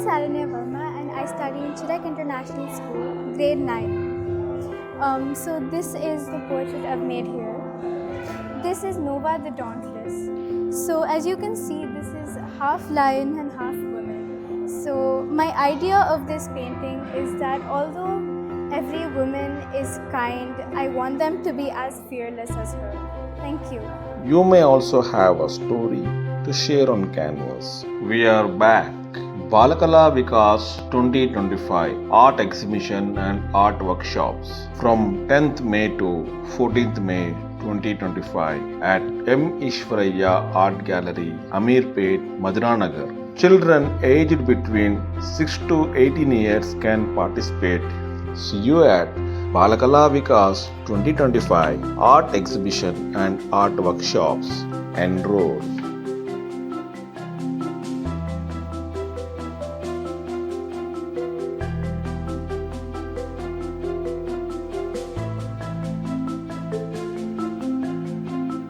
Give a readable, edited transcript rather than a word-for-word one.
Saranya Verma and I study in Chirek International School, grade 9. So this is the portrait I've made here. This is Nova the Dauntless. So as you can see, this is half lion and half woman. So my idea of this painting is that although every woman is kind, I want them to be as fearless as her. Thank you. You may also have a story to share on canvas. We are back. Bala Kala Vikas 2025 Art Exhibition and Art Workshops from 10th May to 14th May 2025 at Eshwariah Art Gallery, Ameerpet, Madhuranagar. Children aged between 6 to 18 years can participate. See you at Bala Kala Vikas 2025 Art Exhibition and Art Workshops. Enroll.